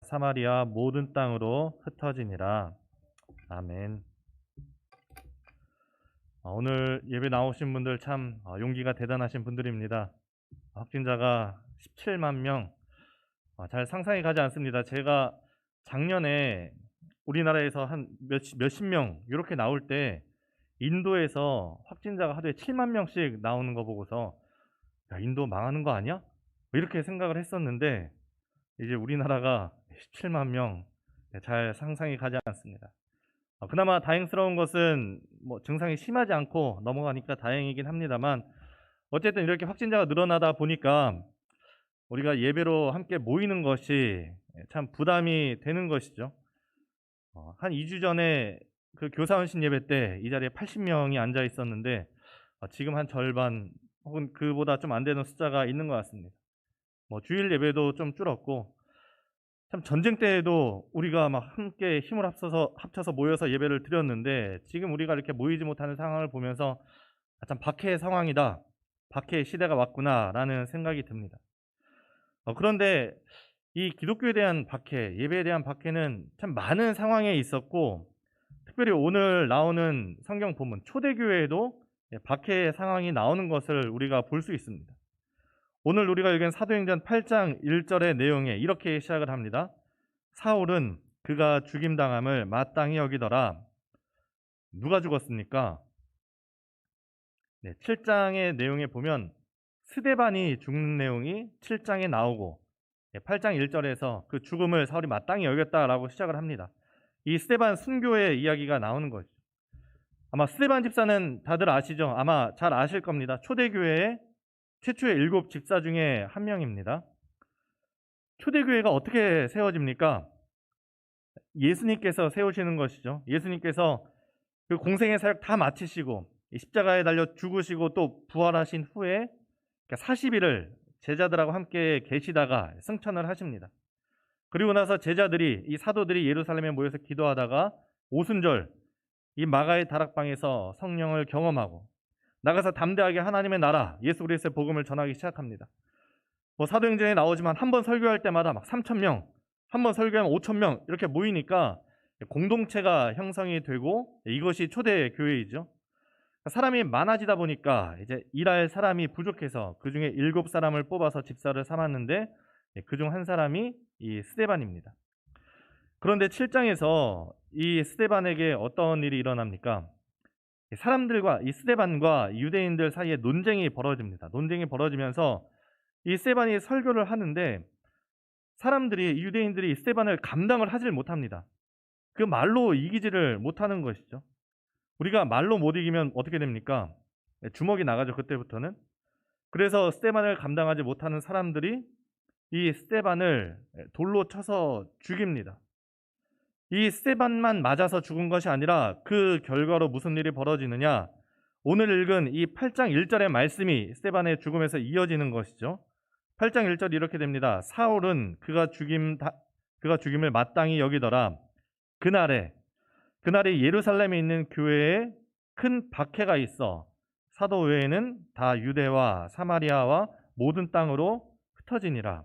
사마리아 모든 땅으로 흩어지니라. 아멘. 오늘 예배 나오신 분들 참 용기가 대단하신 분들입니다. 확진자가 17만 명, 잘 상상이 가지 않습니다. 제가 작년에 우리나라에서 한 몇십 명 이렇게 나올 때 인도에서 확진자가 하루에 7만 명씩 나오는 거 보고서 야, 인도 망하는 거 아니야? 이렇게 생각을 했었는데 이제 우리나라가 17만 명, 잘 상상이 가지 않습니다. 그나마 다행스러운 것은 뭐 증상이 심하지 않고 넘어가니까 다행이긴 합니다만, 어쨌든 이렇게 확진자가 늘어나다 보니까 우리가 예배로 함께 모이는 것이 참 부담이 되는 것이죠. 한 2주 전에 그 교사헌신 예배 때 이 자리에 80명이 앉아 있었는데 지금 한 절반 혹은 그보다 좀 안 되는 숫자가 있는 것 같습니다. 뭐 주일 예배도 좀 줄었고, 참 전쟁 때에도 우리가 막 함께 힘을 합쳐서 모여서 예배를 드렸는데 지금 우리가 이렇게 모이지 못하는 상황을 보면서 참 박해의 상황이다, 박해의 시대가 왔구나라는 생각이 듭니다. 그런데 이 기독교에 대한 박해, 예배에 대한 박해는 참 많은 상황에 있었고, 특별히 오늘 나오는 성경 본문 초대교회에도 박해의 상황이 나오는 것을 우리가 볼 수 있습니다. 오늘 우리가 읽은 사도행전 8장 1절의 내용에 이렇게 시작을 합니다. 사울은 그가 죽임당함을 마땅히 여기더라. 누가 죽었습니까? 7장의 내용에 보면 스데반이 죽는 내용이 7장에 나오고 8장 1절에서 그 죽음을 사울이 마땅히 여겼다라고 시작을 합니다. 이 스데반 순교의 이야기가 나오는 거죠. 아마 스데반 집사는 다들 아시죠? 아마 잘 아실 겁니다. 초대교회의 최초의 7 집사 중에 한 명입니다. 초대교회가 어떻게 세워집니까? 예수님께서 세우시는 것이죠. 예수님께서 그 공생의 사역 다 마치시고 십자가에 달려 죽으시고 또 부활하신 후에 40일을 제자들하고 함께 계시다가 승천을 하십니다. 그리고 나서 제자들이, 이 사도들이 예루살렘에 모여서 기도하다가 오순절 이 마가의 다락방에서 성령을 경험하고 나가서 담대하게 하나님의 나라 예수 그리스도의 복음을 전하기 시작합니다. 뭐 사도행전에 나오지만 한 번 설교할 때마다 막 3,000명, 한 번 설교하면 5,000명 이렇게 모이니까 공동체가 형성이 되고, 이것이 초대 교회이죠. 사람이 많아지다 보니까 이제 일할 사람이 부족해서 그 중에 7사람을 뽑아서 집사를 삼았는데 그중 한 사람이 이 스데반입니다. 그런데 7장에서 이 스데반에게 어떤 일이 일어납니까? 사람들과 이 스데반과 유대인들 사이에 논쟁이 벌어집니다. 논쟁이 벌어지면서 이 스데반이 설교를 하는데 사람들이, 유대인들이 스데반을 감당을 하질 못합니다. 그 말로 이기지를 못하는 것이죠. 우리가 말로 못 이기면 어떻게 됩니까? 주먹이 나가죠, 그때부터는. 그래서 스데반을 감당하지 못하는 사람들이 이 스데반을 돌로 쳐서 죽입니다. 이 스데반만 맞아서 죽은 것이 아니라 그 결과로 무슨 일이 벌어지느냐? 오늘 읽은 이 8장 1절의 말씀이 스데반의 죽음에서 이어지는 것이죠. 8장 1절이 이렇게 됩니다. 사울은 그가 죽임을 마땅히 여기더라. 그날에 예루살렘에 있는 교회에 큰 박해가 있어 사도 외에는 다 유대와 사마리아와 모든 땅으로 흩어지니라.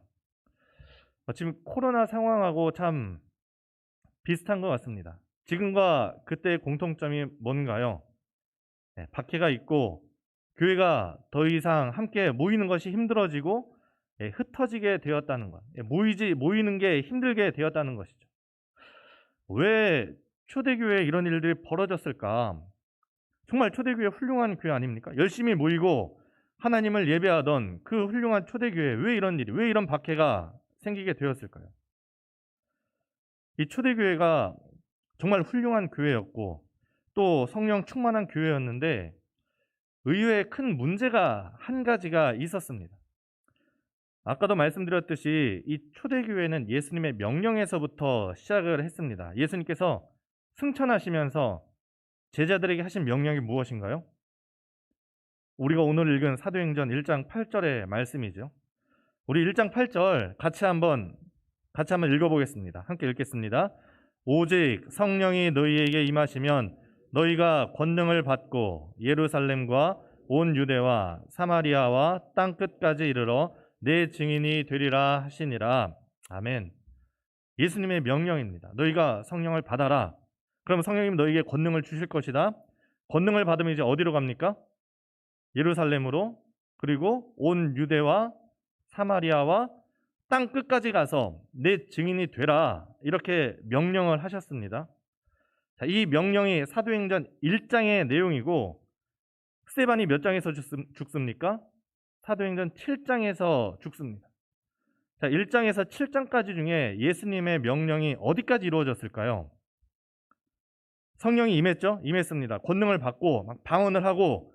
지금 코로나 상황하고 참 비슷한 것 같습니다. 지금과 그때의 공통점이 뭔가요? 박해가 있고 교회가 더 이상 함께 모이는 것이 힘들어지고 흩어지게 되었다는 것, 모이는 게 힘들게 되었다는 것이죠. 왜 초대교회에 이런 일들이 벌어졌을까? 정말 초대교회 훌륭한 교회 아닙니까? 열심히 모이고 하나님을 예배하던 그 훌륭한 초대교회에 왜 이런 박해가 생기게 되었을까요? 이 초대교회가 정말 훌륭한 교회였고 또 성령 충만한 교회였는데 의외의 큰 문제가 한 가지가 있었습니다. 아까도 말씀드렸듯이 이 초대교회는 예수님의 명령에서부터 시작을 했습니다. 예수님께서 승천하시면서 제자들에게 하신 명령이 무엇인가요? 우리가 오늘 읽은 사도행전 1장 8절의 말씀이죠. 우리 1장 8절 같이 한번 읽어보겠습니다. 함께 읽겠습니다. 오직 성령이 너희에게 임하시면 너희가 권능을 받고 예루살렘과 온 유대와 사마리아와 땅끝까지 이르러 내 증인이 되리라 하시니라. 아멘. 예수님의 명령입니다. 너희가 성령을 받아라. 그럼 성령님 너희에게 권능을 주실 것이다. 권능을 받으면 이제 어디로 갑니까? 예루살렘으로, 그리고 온 유대와 사마리아와 땅 끝까지 가서 내 증인이 되라. 이렇게 명령을 하셨습니다. 자, 이 명령이 사도행전 1장의 내용이고, 스데반이 몇 장에서 죽습니까? 사도행전 7장에서 죽습니다. 자, 1장에서 7장까지 중에 예수님의 명령이 어디까지 이루어졌을까요? 성령이 임했죠? 임했습니다. 권능을 받고 막 방언을 하고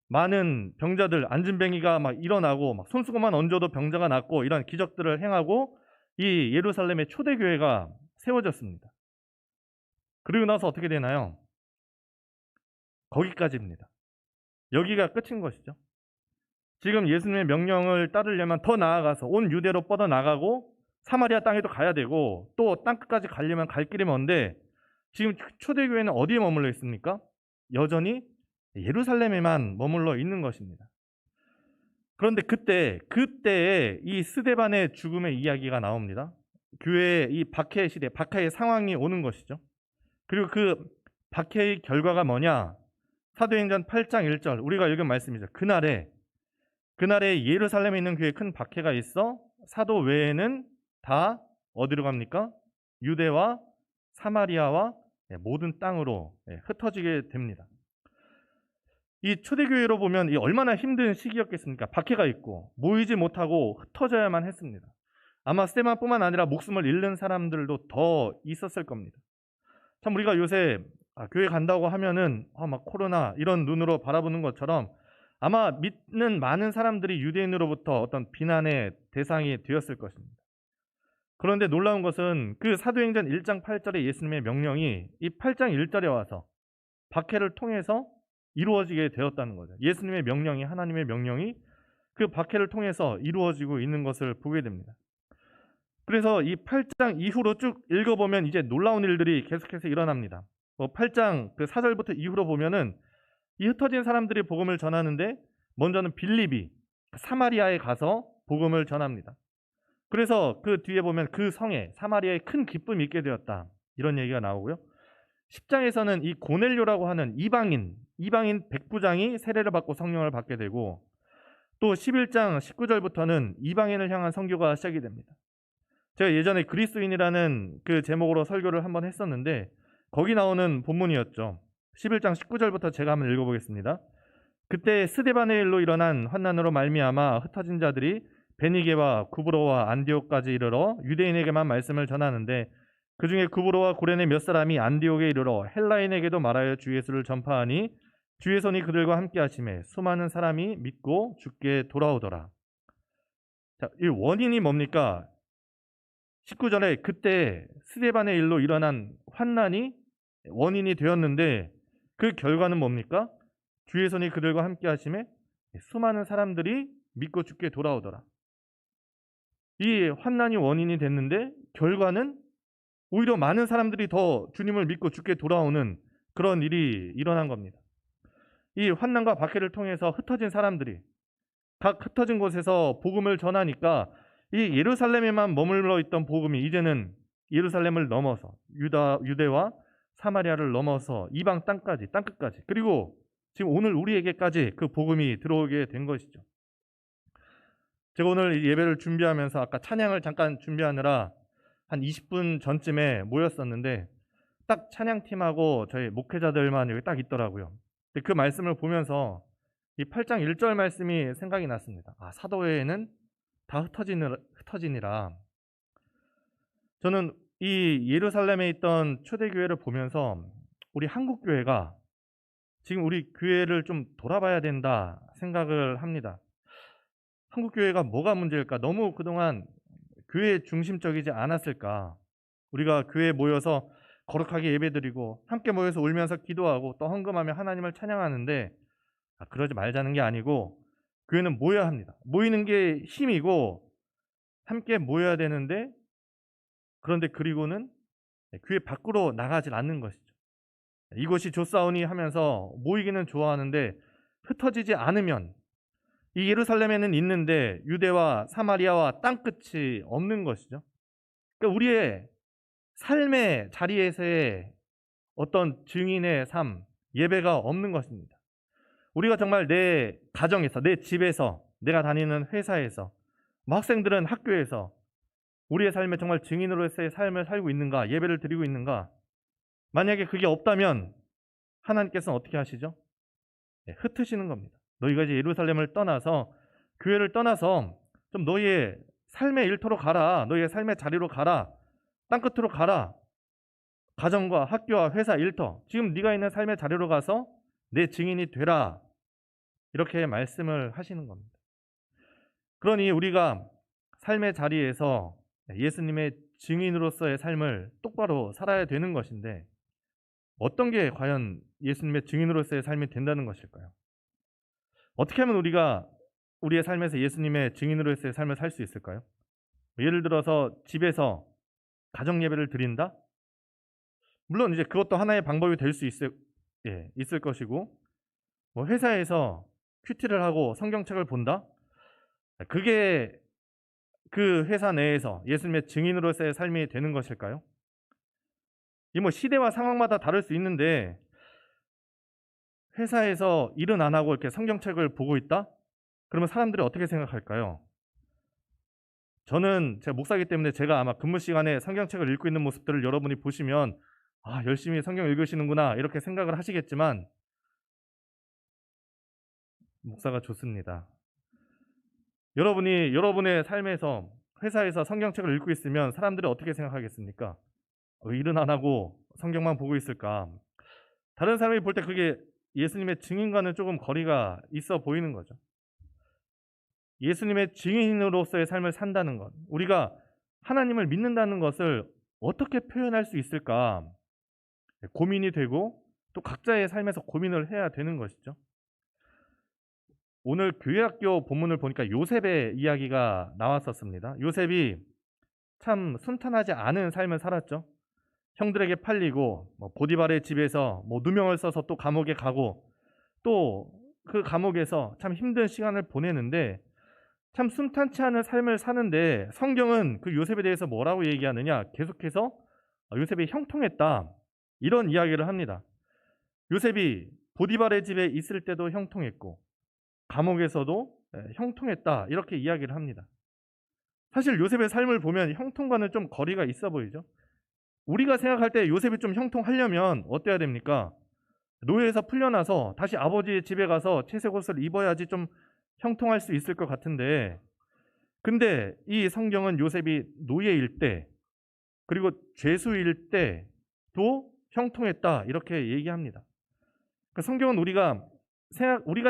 많은 병자들, 안진뱅이가 막 일어나고 막 손수건만 얹어도 병자가 낫고 이런 기적들을 행하고 이 예루살렘의 초대교회가 세워졌습니다. 그리고 나서 어떻게 되나요? 거기까지입니다. 여기가 끝인 것이죠. 지금 예수님의 명령을 따르려면 더 나아가서 온 유대로 뻗어나가고 사마리아 땅에도 가야 되고 또 땅끝까지 가려면 갈 길이 먼데 지금 초대교회는 어디에 머물러 있습니까? 여전히 예루살렘에만 머물러 있는 것입니다. 그런데 그때에 이 스데반의 죽음의 이야기가 나옵니다. 교회의 이 박해 시대, 박해의 상황이 오는 것이죠. 그리고 그 박해의 결과가 뭐냐? 사도행전 8장 1절 우리가 읽은 말씀이죠. 그날에 예루살렘에 있는 교회에 큰 박해가 있어 사도 외에는 다 어디로 갑니까? 유대와 사마리아와 모든 땅으로 흩어지게 됩니다. 이 초대교회로 보면 이 얼마나 힘든 시기였겠습니까? 박해가 있고 모이지 못하고 흩어져야만 했습니다. 아마 스데반뿐만 아니라 목숨을 잃는 사람들도 더 있었을 겁니다. 참 우리가 요새 교회 간다고 하면은 막 코로나 이런 눈으로 바라보는 것처럼 아마 믿는 많은 사람들이 유대인으로부터 어떤 비난의 대상이 되었을 것입니다. 그런데 놀라운 것은 그 사도행전 1장 8절의 예수님의 명령이 이 8장 1절에 와서 박해를 통해서 이루어지게 되었다는 거죠. 예수님의 명령이, 하나님의 명령이 그 박해를 통해서 이루어지고 있는 것을 보게 됩니다. 그래서 이 8장 이후로 쭉 읽어보면 이제 놀라운 일들이 계속해서 일어납니다. 8장 그 4절부터 이후로 보면은 이 흩어진 사람들이 복음을 전하는데 먼저는 빌립이 사마리아에 가서 복음을 전합니다. 그래서 그 뒤에 보면 그 성에 사마리아에 큰 기쁨이 있게 되었다. 이런 얘기가 나오고요. 10장에서는 이 고넬료라고 하는 이방인 백부장이 세례를 받고 성령을 받게 되고 또 11장 19절부터는 이방인을 향한 선교가 시작이 됩니다. 제가 예전에 그리스도인이라는 그 제목으로 설교를 한번 했었는데 거기 나오는 본문이었죠. 11장 19절부터 제가 한번 읽어보겠습니다. 그때 스데반의 일로 일어난 환난으로 말미암아 흩어진 자들이 베니게와 구브로와 안디옥까지 이르러 유대인에게만 말씀을 전하는데 그 중에 구브로와 고레네 몇 사람이 안디옥에 이르러 헬라인에게도 말하여 주 예수를 전파하니 주의 손이 그들과 함께 하심에 수많은 사람이 믿고 주께 돌아오더라. 자, 이 원인이 뭡니까? 19절에 그때 스데반의 일로 일어난 환난이 원인이 되었는데 그 결과는 뭡니까? 주의 손이 그들과 함께 하심에 수많은 사람들이 믿고 주께 돌아오더라. 이 환난이 원인이 됐는데 결과는 오히려 많은 사람들이 더 주님을 믿고 주께 돌아오는 그런 일이 일어난 겁니다. 이 환난과 박해를 통해서 흩어진 사람들이 각 흩어진 곳에서 복음을 전하니까 이 예루살렘에만 머물러 있던 복음이 이제는 예루살렘을 넘어서 유대와 사마리아를 넘어서 이방 땅끝까지 그리고 지금 오늘 우리에게까지 그 복음이 들어오게 된 것이죠. 제가 오늘 이 예배를 준비하면서 아까 찬양을 잠깐 준비하느라 한 20분 전쯤에 모였었는데 딱 찬양팀하고 저희 목회자들만 여기 딱 있더라고요. 근데 그 말씀을 보면서 이 8장 1절 말씀이 생각이 났습니다. 사도회에는 다 흩어지니라. 저는 이 예루살렘에 있던 초대교회를 보면서 우리 한국교회가 지금 우리 교회를 좀 돌아봐야 된다 생각을 합니다. 한국교회가 뭐가 문제일까? 너무 그동안 교회 중심적이지 않았을까? 우리가 교회에 모여서 거룩하게 예배드리고 함께 모여서 울면서 기도하고 또 헌금하며 하나님을 찬양하는데 그러지 말자는 게 아니고 교회는 모여야 합니다. 모이는 게 힘이고 함께 모여야 되는데 그런데 그리고는 교회 밖으로 나가질 않는 것이죠. 이곳이 좋사오니 하면서 모이기는 좋아하는데 흩어지지 않으면 이 예루살렘에는 있는데 유대와 사마리아와 땅끝이 없는 것이죠. 그러니까 우리의 삶의 자리에서의 어떤 증인의 삶, 예배가 없는 것입니다. 우리가 정말 내 가정에서, 내 집에서, 내가 다니는 회사에서, 뭐 학생들은 학교에서 우리의 삶에 정말 증인으로서의 삶을 살고 있는가, 예배를 드리고 있는가? 만약에 그게 없다면 하나님께서는 어떻게 하시죠? 네, 흩으시는 겁니다. 너희가 이제 예루살렘을 떠나서, 교회를 떠나서 좀 너희의 삶의 일터로 가라. 너희의 삶의 자리로 가라. 땅끝으로 가라. 가정과 학교와 회사 일터, 지금 네가 있는 삶의 자리로 가서 내 증인이 되라. 이렇게 말씀을 하시는 겁니다. 그러니 우리가 삶의 자리에서 예수님의 증인으로서의 삶을 똑바로 살아야 되는 것인데, 어떤 게 과연 예수님의 증인으로서의 삶이 된다는 것일까요? 어떻게 하면 우리가 우리의 삶에서 예수님의 증인으로서의 삶을 살 수 있을까요? 예를 들어서 집에서 가정 예배를 드린다? 물론 이제 그것도 하나의 방법이 될 수 있을 것이고, 뭐 회사에서 큐티를 하고 성경책을 본다? 그게 그 회사 내에서 예수님의 증인으로서의 삶이 되는 것일까요? 이 뭐 시대와 상황마다 다를 수 있는데, 회사에서 일은 안 하고 이렇게 성경책을 보고 있다? 그러면 사람들이 어떻게 생각할까요? 저는 제가 목사이기 때문에 제가 아마 근무 시간에 성경책을 읽고 있는 모습들을 여러분이 보시면 열심히 성경 읽으시는구나 이렇게 생각을 하시겠지만, 목사가 좋습니다. 여러분이 여러분의 삶에서 회사에서 성경책을 읽고 있으면 사람들이 어떻게 생각하겠습니까? 일은 안 하고 성경만 보고 있을까? 다른 사람이 볼 때 그게 예수님의 증인과는 조금 거리가 있어 보이는 거죠. 예수님의 증인으로서의 삶을 산다는 것, 우리가 하나님을 믿는다는 것을 어떻게 표현할 수 있을까 고민이 되고, 또 각자의 삶에서 고민을 해야 되는 것이죠. 오늘 교회학교 본문을 보니까 요셉의 이야기가 나왔었습니다. 요셉이 참 순탄하지 않은 삶을 살았죠. 형들에게 팔리고 보디발의 집에서 누명을 써서 또 감옥에 가고, 또 그 감옥에서 참 힘든 시간을 보내는데, 참 순탄치 않은 삶을 사는데 성경은 그 요셉에 대해서 뭐라고 얘기하느냐, 계속해서 요셉이 형통했다 이런 이야기를 합니다. 요셉이 보디발의 집에 있을 때도 형통했고 감옥에서도 형통했다 이렇게 이야기를 합니다. 사실 요셉의 삶을 보면 형통과는 좀 거리가 있어 보이죠. 우리가 생각할 때 요셉이 좀 형통하려면 어때야 됩니까? 노예에서 풀려나서 다시 아버지의 집에 가서 채색 옷을 입어야지 좀 형통할 수 있을 것 같은데, 근데 이 성경은 요셉이 노예일 때 그리고 죄수일 때도 형통했다 이렇게 얘기합니다. 그 성경은 우리가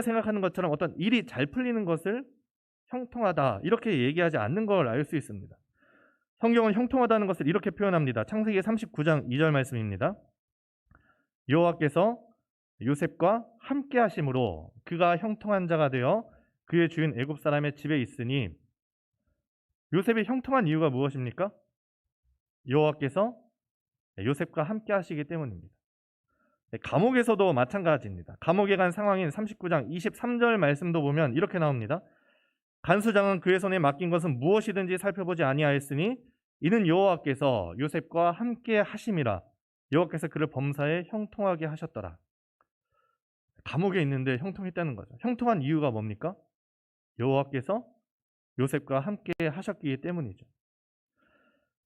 생각하는 것처럼 어떤 일이 잘 풀리는 것을 형통하다 이렇게 얘기하지 않는 걸 알 수 있습니다. 성경은 형통하다는 것을 이렇게 표현합니다. 창세기 39장 2절 말씀입니다. 여호와께서 요셉과 함께 하심으로 그가 형통한 자가 되어 그의 주인 애굽 사람의 집에 있으니, 요셉이 형통한 이유가 무엇입니까? 여호와께서 요셉과 함께 하시기 때문입니다. 감옥에서도 마찬가지입니다. 감옥에 간 상황인 39장 23절 말씀도 보면 이렇게 나옵니다. 간수장은 그의 손에 맡긴 것은 무엇이든지 살펴보지 아니하였으니 이는 여호와께서 요셉과 함께 하심이라. 여호와께서 그를 범사에 형통하게 하셨더라. 감옥에 있는데 형통했다는 거죠. 형통한 이유가 뭡니까? 여호와께서 요셉과 함께 하셨기 때문이죠.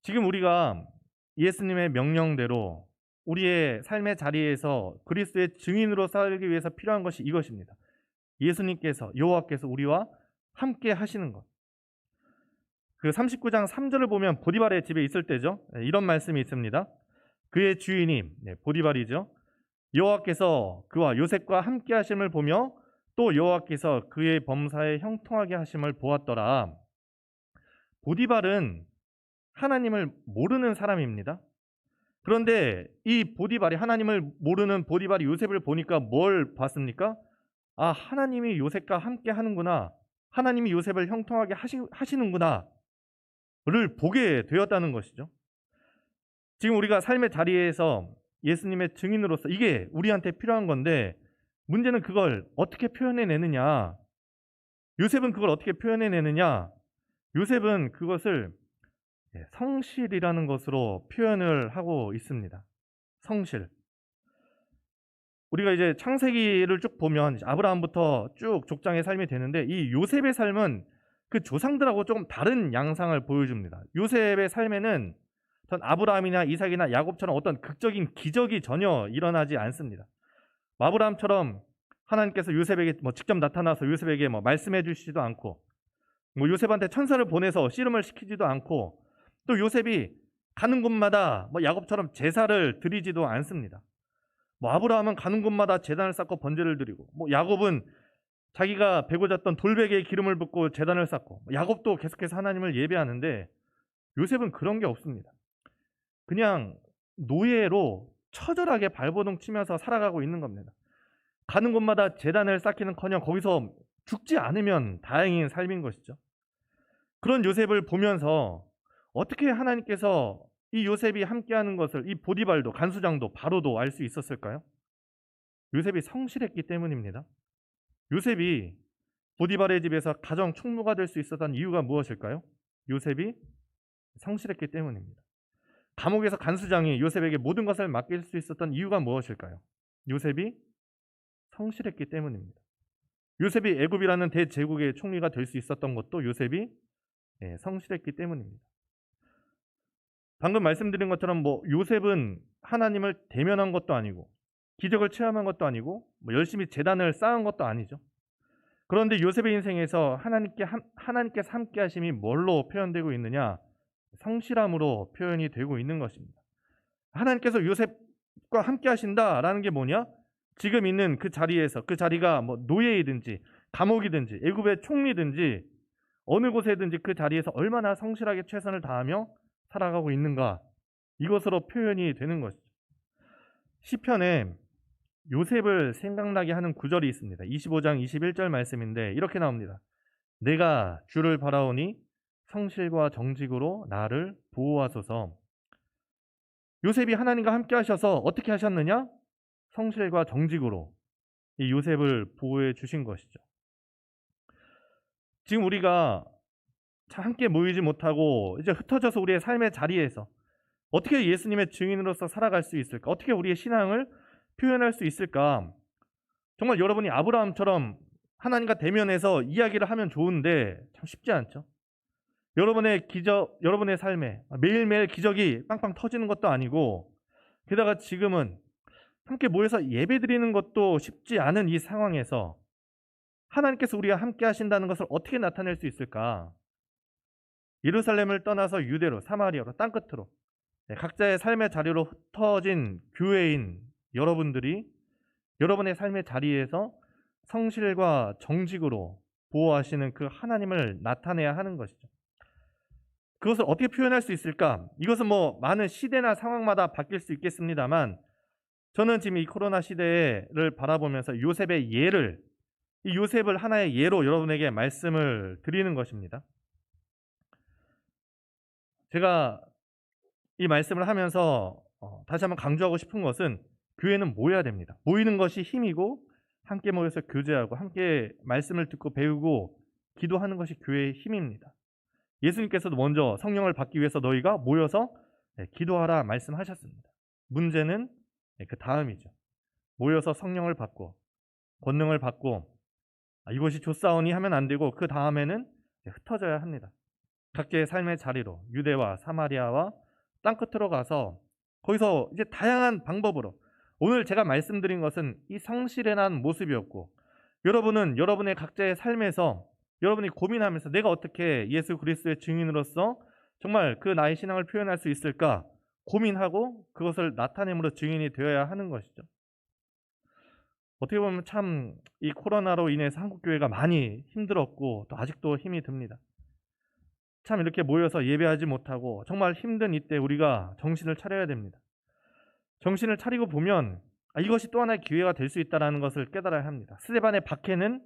지금 우리가 예수님의 명령대로 우리의 삶의 자리에서 그리스도의 증인으로 살기 위해서 필요한 것이 이것입니다. 예수님께서, 여호와께서 우리와 함께 하시는 것. 그 39장 3절을 보면 보디발의 집에 있을 때죠. 이런 말씀이 있습니다. 그의 주인이 보디발이죠. 여호와께서 그와 요셉과 함께 하심을 보며 또 여호와께서 그의 범사에 형통하게 하심을 보았더라. 보디발은 하나님을 모르는 사람입니다. 그런데 이 보디발이, 하나님을 모르는 보디발이 요셉을 보니까 뭘 봤습니까? 하나님이 요셉과 함께 하는구나, 하나님이 요셉을 형통하게 하시는구나 를 보게 되었다는 것이죠. 지금 우리가 삶의 자리에서 예수님의 증인으로서 이게 우리한테 필요한 건데, 문제는 그걸 어떻게 성실이라는 것으로 표현을 하고 있습니다. 성실. 우리가 이제 창세기를 쭉 보면 아브라함부터 쭉 족장의 삶이 되는데 이 요셉의 삶은 그 조상들하고 조금 다른 양상을 보여줍니다. 요셉의 삶에는 전 아브라함이나 이삭이나 야곱처럼 어떤 극적인 기적이 전혀 일어나지 않습니다. 아브라함처럼 하나님께서 요셉에게 직접 나타나서 요셉에게 말씀해 주시지도 않고 요셉한테 천사를 보내서 씨름을 시키지도 않고 또 요셉이 가는 곳마다 야곱처럼 제사를 드리지도 않습니다. 아브라함은 가는 곳마다 제단을 쌓고 번제를 드리고 야곱은 자기가 베고 잤던 돌베개에 기름을 붓고 제단을 쌓고 야곱도 계속해서 하나님을 예배하는데 요셉은 그런 게 없습니다. 그냥 노예로 처절하게 발버둥 치면서 살아가고 있는 겁니다. 가는 곳마다 제단을 쌓기는커녕 거기서 죽지 않으면 다행인 삶인 것이죠. 그런 요셉을 보면서 어떻게 하나님께서 이 요셉이 함께하는 것을 이 보디발도 간수장도 바로도 알 수 있었을까요? 요셉이 성실했기 때문입니다. 요셉이 보디발의 집에서 가정 총무가 될 수 있었던 이유가 무엇일까요? 요셉이 성실했기 때문입니다. 감옥에서 간수장이 요셉에게 모든 것을 맡길 수 있었던 이유가 무엇일까요? 요셉이 성실했기 때문입니다. 요셉이 애굽이라는 대제국의 총리가 될 수 있었던 것도 요셉이 성실했기 때문입니다. 방금 말씀드린 것처럼 요셉은 하나님을 대면한 것도 아니고 기적을 체험한 것도 아니고 열심히 제단을 쌓은 것도 아니죠. 그런데 요셉의 인생에서 하나님께서 함께 하심이 뭘로 표현되고 있느냐? 성실함으로 표현이 되고 있는 것입니다. 하나님께서 요셉과 함께 하신다라는 게 뭐냐? 지금 있는 그 자리에서, 그 자리가 노예이든지 감옥이든지 애굽의 총리든지 어느 곳에든지 그 자리에서 얼마나 성실하게 최선을 다하며 살아가고 있는가, 이것으로 표현이 되는 것이죠. 시편에 요셉을 생각나게 하는 구절이 있습니다. 25장 21절 말씀인데 이렇게 나옵니다. 내가 주를 바라오니 성실과 정직으로 나를 보호하소서. 요셉이 하나님과 함께 하셔서 어떻게 하셨느냐? 성실과 정직으로 이 요셉을 보호해 주신 것이죠. 지금 우리가 함께 모이지 못하고 이제 흩어져서 우리의 삶의 자리에서 어떻게 예수님의 증인으로서 살아갈 수 있을까? 어떻게 우리의 신앙을 표현할 수 있을까? 정말 여러분이 아브라함처럼 하나님과 대면해서 이야기를 하면 좋은데 참 쉽지 않죠. 여러분의 삶에 매일매일 기적이 빵빵 터지는 것도 아니고, 게다가 지금은 함께 모여서 예배드리는 것도 쉽지 않은 이 상황에서 하나님께서 우리와 함께 하신다는 것을 어떻게 나타낼 수 있을까? 예루살렘을 떠나서 유대로, 사마리아로, 땅끝으로 각자의 삶의 자리로 흩어진 교회인 여러분들이 여러분의 삶의 자리에서 성실과 정직으로 보호하시는 그 하나님을 나타내야 하는 것이죠. 그것을 어떻게 표현할 수 있을까? 이것은 많은 시대나 상황마다 바뀔 수 있겠습니다만, 저는 지금 이 코로나 시대를 바라보면서 요셉의 예를, 이 요셉을 하나의 예로 여러분에게 말씀을 드리는 것입니다. 제가 이 말씀을 하면서 다시 한번 강조하고 싶은 것은 교회는 모여야 됩니다. 모이는 것이 힘이고 함께 모여서 교제하고 함께 말씀을 듣고 배우고 기도하는 것이 교회의 힘입니다. 예수님께서도 먼저 성령을 받기 위해서 너희가 모여서 기도하라 말씀하셨습니다. 문제는 그 다음이죠. 모여서 성령을 받고 권능을 받고 이것이 좋사오니 하면 안 되고 그 다음에는 흩어져야 합니다. 각자의 삶의 자리로 유대와 사마리아와 땅끝으로 가서 거기서 이제 다양한 방법으로, 오늘 제가 말씀드린 것은 이 성실에 대한 모습이었고, 여러분은 여러분의 각자의 삶에서 여러분이 고민하면서 내가 어떻게 예수 그리스도의 증인으로서 정말 그 나의 신앙을 표현할 수 있을까 고민하고 그것을 나타냄으로 증인이 되어야 하는 것이죠. 어떻게 보면 참 이 코로나로 인해서 한국교회가 많이 힘들었고 또 아직도 힘이 듭니다. 참 이렇게 모여서 예배하지 못하고 정말 힘든 이때 우리가 정신을 차려야 됩니다. 정신을 차리고 보면 이것이 또 하나의 기회가 될 수 있다는 것을 깨달아야 합니다. 스데반의 박해는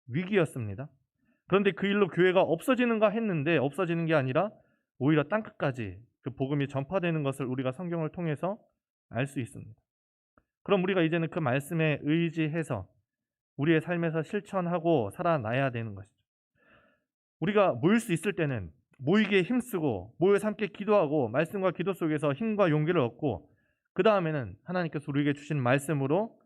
위기였습니다. 그런데 그 일로 교회가 없어지는가 했는데 없어지는 게 아니라 오히려 땅끝까지 그 복음이 전파되는 것을 우리가 성경을 통해서 알 수 있습니다. 그럼 우리가 이제는 그 말씀에 의지해서 우리의 삶에서 실천하고 살아나야 되는 것이죠. 우리가 모일 수 있을 때는 모이기에 힘쓰고 모여서 함께 기도하고 말씀과 기도 속에서 힘과 용기를 얻고 그 다음에는 하나님께서 우리에게 주신 말씀으로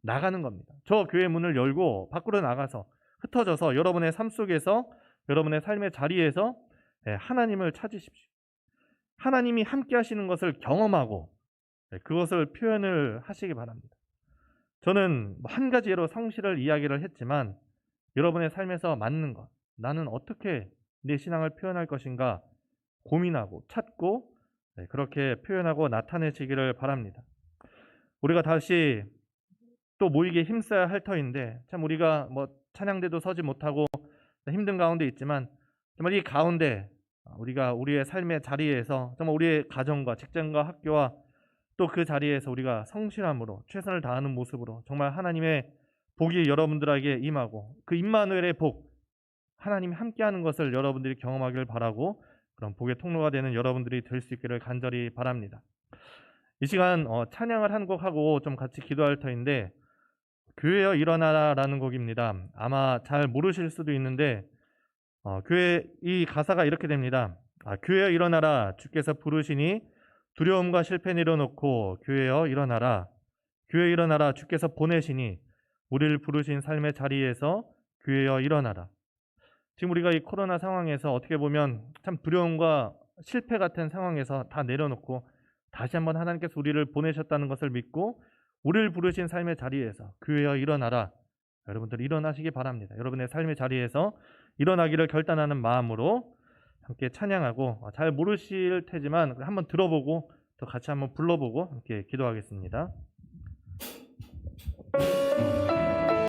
나가는 겁니다. 저 교회 문을 열고 밖으로 나가서 흩어져서 여러분의 삶 속에서 여러분의 삶의 자리에서 하나님을 찾으십시오. 하나님이 함께 하시는 것을 경험하고 그것을 표현을 하시기 바랍니다. 저는 한 가지 예로 성실을 이야기를 했지만 여러분의 삶에서 맞는 것, 나는 어떻게 내 신앙을 표현할 것인가 고민하고 찾고 그렇게 표현하고 나타내시기를 바랍니다. 우리가 다시 또 모이기에 힘써야 할 터인데 참 우리가 찬양대도 서지 못하고 힘든 가운데 있지만 정말 이 가운데 우리가 우리의 삶의 자리에서 정말 우리의 가정과 직장과 학교와 또 그 자리에서 우리가 성실함으로 최선을 다하는 모습으로 정말 하나님의 복이 여러분들에게 임하고 그 임마누엘의 복, 하나님이 함께하는 것을 여러분들이 경험하길 바라고 그런 복의 통로가 되는 여러분들이 될 수 있기를 간절히 바랍니다. 이 시간 찬양을 한 곡 하고 좀 같이 기도할 터인데 교회여 일어나라라는 곡입니다. 아마 잘 모르실 수도 있는데 교회 이 가사가 이렇게 됩니다. 교회여 일어나라 주께서 부르시니 두려움과 실패 내려놓고 교회여 일어나라. 교회 일어나라 주께서 보내시니 우리를 부르신 삶의 자리에서 교회여 일어나라. 지금 우리가 이 코로나 상황에서 어떻게 보면 참 두려움과 실패 같은 상황에서 다 내려놓고 다시 한번 하나님께서 우리를 보내셨다는 것을 믿고 우리를 부르신 삶의 자리에서 교회여 일어나라. 여러분들 일어나시기 바랍니다. 여러분의 삶의 자리에서 일어나기를 결단하는 마음으로 함께 찬양하고 잘 모르실 테지만 한번 들어보고 또 같이 한번 불러보고 함께 기도하겠습니다.